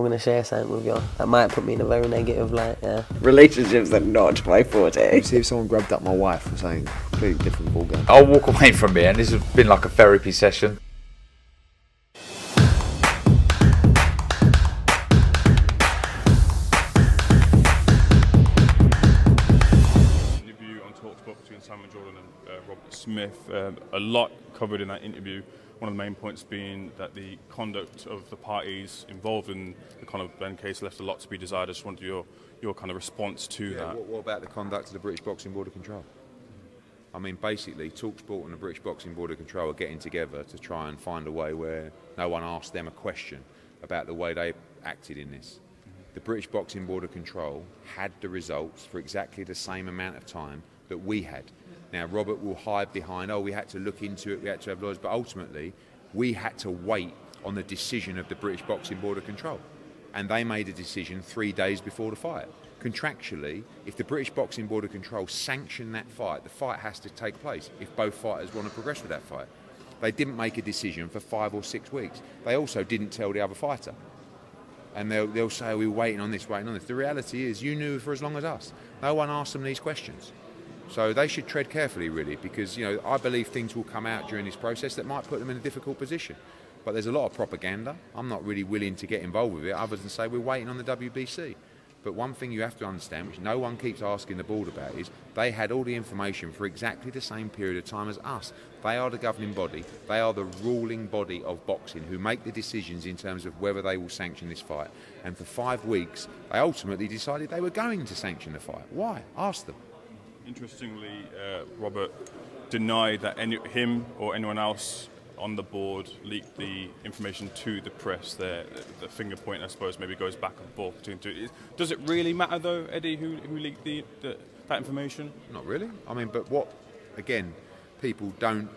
I'm going to share something with you. That might put me in a very negative light, yeah. Relationships are not my forte. See if someone grabbed up my wife or something, completely different ballgame. I'll walk away from here, and this has been like a therapy session. Interview on TalkSport between Simon Jordan and Robert Smith. A lot covered in that interview. One of the main points being that the conduct of the parties involved in the Conor Benn case left a lot to be desired. I just wanted your kind of response to that. What about the conduct of the British Boxing Board of Control? I mean, basically, TalkSport and the British Boxing Board of Control are getting together to try and find a way where no one asked them a question about the way they acted in this. The British Boxing Board of Control had the results for exactly the same amount of time that we had. Now, Robert will hide behind, we had to look into it, we had to have lawyers, but ultimately, we had to wait on the decision of the British Boxing Board of Control. And they made a decision 3 days before the fight. Contractually, if the British Boxing Board of Control sanctioned that fight, the fight has to take place if both fighters want to progress with that fight. They didn't make a decision for 5 or 6 weeks. They also didn't tell the other fighter. And they'll say, we're waiting on this, waiting on this. The reality is, you knew for as long as us. No one asked them these questions. So they should tread carefully, really, because I believe things will come out during this process that might put them in a difficult position. But there's a lot of propaganda. I'm not really willing to get involved with it, other than say we're waiting on the WBC. But one thing you have to understand, which no one keeps asking the board about, is they had all the information for exactly the same period of time as us. They are the governing body. They are the ruling body of boxing who make the decisions in terms of whether they will sanction this fight. And for 5 weeks, they ultimately decided they were going to sanction the fight. Why? Ask them. Interestingly, Robert denied that him or anyone else on the board leaked the information to the press. The finger point, I suppose, maybe goes back and forth between two. Does it really matter, though, Eddie, who leaked that information? Not really. I mean, but what, again, people don't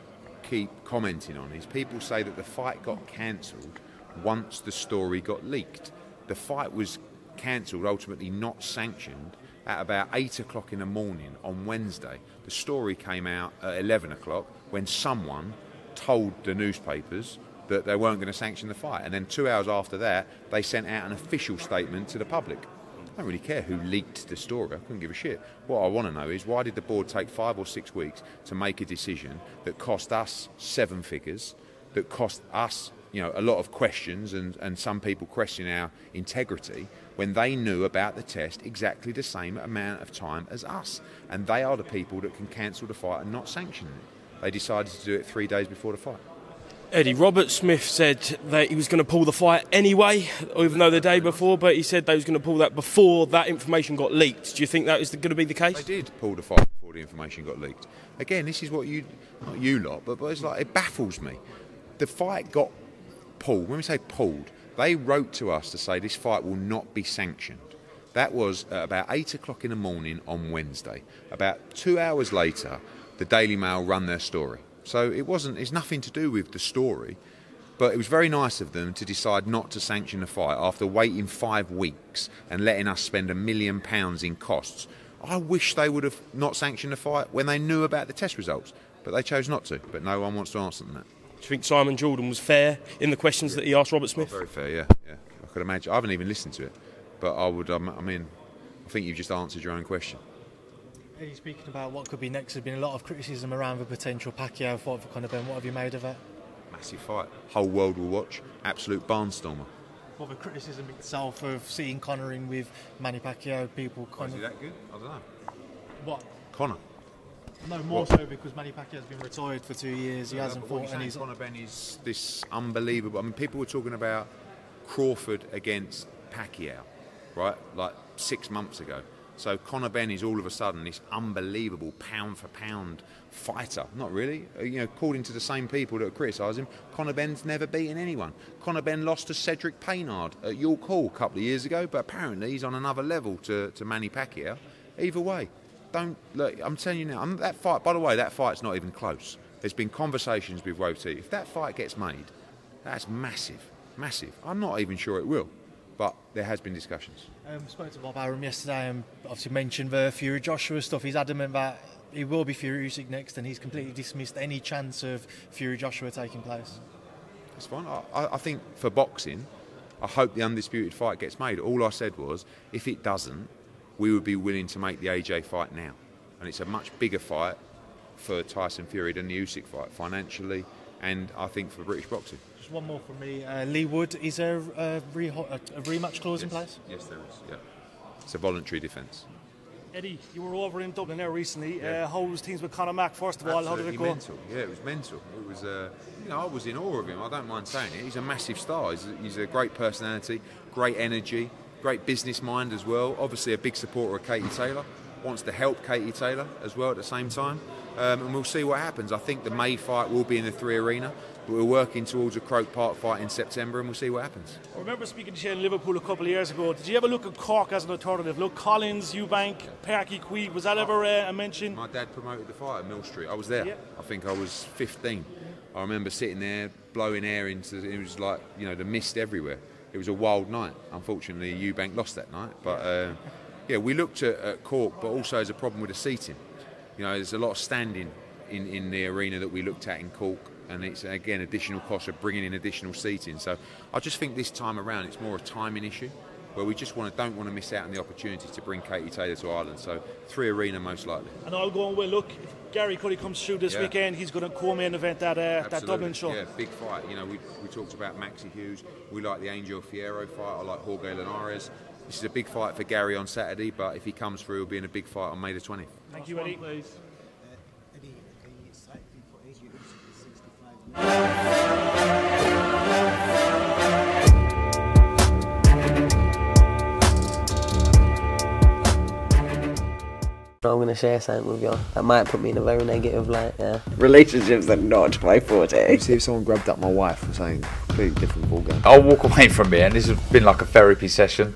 keep commenting on is people say that the fight got cancelled once the story got leaked. The fight was cancelled, ultimately not sanctioned, at about 8 o'clock in the morning on Wednesday. The story came out at 11 o'clock when someone told the newspapers that they weren't going to sanction the fight. And then 2 hours after that, they sent out an official statement to the public. I don't really care who leaked the story. I couldn't give a shit. What I want to know is, why did the board take 5 or 6 weeks to make a decision that cost us 7 figures, that cost us a lot of questions and some people question our integrity, when they knew about the test exactly the same amount of time as us? And they are the people that can cancel the fight and not sanction it. They decided to do it 3 days before the fight. Eddie, Robert Smith said that he was going to pull the fight anyway, even though the day before, but he said they was going to pull that before that information got leaked. Do you think that is going to be the case? They did pull the fight before the information got leaked. Again, this is what not you lot, but it's like, it baffles me. The fight got pulled. When we say pulled, they wrote to us to say this fight will not be sanctioned. That was at about 8 o'clock in the morning on Wednesday. About 2 hours later, the Daily Mail run their story. So it's nothing to do with the story, but it was very nice of them to decide not to sanction the fight after waiting 5 weeks and letting us spend £1 million in costs. I wish they would have not sanctioned the fight when they knew about the test results, but they chose not to. But no one wants to answer them that. Do you think Simon Jordan was fair in the questions that he asked Robert Smith? Oh, very fair, yeah. I could imagine. I haven't even listened to it, but I would. I think you've just answered your own question. Eddie, speaking about what could be next, there's been a lot of criticism around the potential Pacquiao fight for Conor Benn. What have you made of that? Massive fight. Whole world will watch. Absolute barnstormer. Well, the criticism itself of seeing Conor in with Manny Pacquiao, people kind Is of... he that good? I don't know. What? Conor. No, more so because Manny Pacquiao's been retired for 2 years. He hasn't fought, and he's... Conor Benn is this unbelievable... I mean, people were talking about Crawford against Pacquiao, right? Like 6 months ago. So Conor Benn is all of a sudden this unbelievable pound-for-pound fighter. Not really. According to the same people that criticise him, Conor Benn's never beaten anyone. Conor Benn lost to Cedric Paynard at York Hall a couple of years ago, but apparently he's on another level to Manny Pacquiao. Either way, look, I'm telling you now, that fight, by the way, that fight's not even close. There's been conversations with Roti. If that fight gets made, that's massive, massive. I'm not even sure it will, but there has been discussions. Spoke to Bob Arum yesterday and obviously mentioned the Fury Joshua stuff. He's adamant that he will be Fury Usyk next, and he's completely dismissed any chance of Fury Joshua taking place. That's fine. I think for boxing, I hope the undisputed fight gets made. All I said was, if it doesn't, we would be willing to make the AJ fight now. And it's a much bigger fight for Tyson Fury than the Usyk fight, financially, and I think for British boxing. Just one more from me. Lee Wood, is there a rematch clause in place? Yes, there is. Yeah, it's a voluntary defence. Eddie, you were over in Dublin there recently. Yeah. How was things with Conor Mack, first of all? How did it go? Mental. Yeah, it was mental. It was, I was in awe of him. I don't mind saying it. He's a massive star. He's a great personality, great energy, great business mind as well. Obviously, a big supporter of Katie Taylor. Wants to help Katie Taylor as well at the same time. And we'll see what happens. I think the May fight will be in the 3 Arena. But we're working towards a Croke Park fight in September, and we'll see what happens. I remember speaking to you in Liverpool a couple of years ago. Did you ever look at Cork as an alternative? Look, Collins, Eubank, Parky, Queeg, was that ever a mention? My dad promoted the fight at Mill Street. I was there. Yeah. I think I was 15. I remember sitting there, blowing air into, it was like, the mist everywhere. It was a wild night. Unfortunately, Eubank lost that night. But, we looked at Cork, but also as a problem with the seating. There's a lot of standing in the arena that we looked at in Cork. And it's, again, additional cost of bringing in additional seating. So I just think this time around it's more a timing issue where we just don't want to miss out on the opportunity to bring Katie Taylor to Ireland. So 3 Arena most likely. And all going well. Look, if Gary Cuddy comes through this weekend, he's going to co-main event that Dublin show. Yeah, big fight. We talked about Maxi Hughes. We like the Angel Fierro fight. I like Jorge Linares. This is a big fight for Gary on Saturday, but if he comes through, he'll be in a big fight on May the 20th. Thank you, Eddie. I'm going to share something with you that might put me in a very negative light, yeah. Relationships are not my forte. See if someone grabbed up my wife or something, completely different ballgame. I'll walk away from it, and this has been like a therapy session.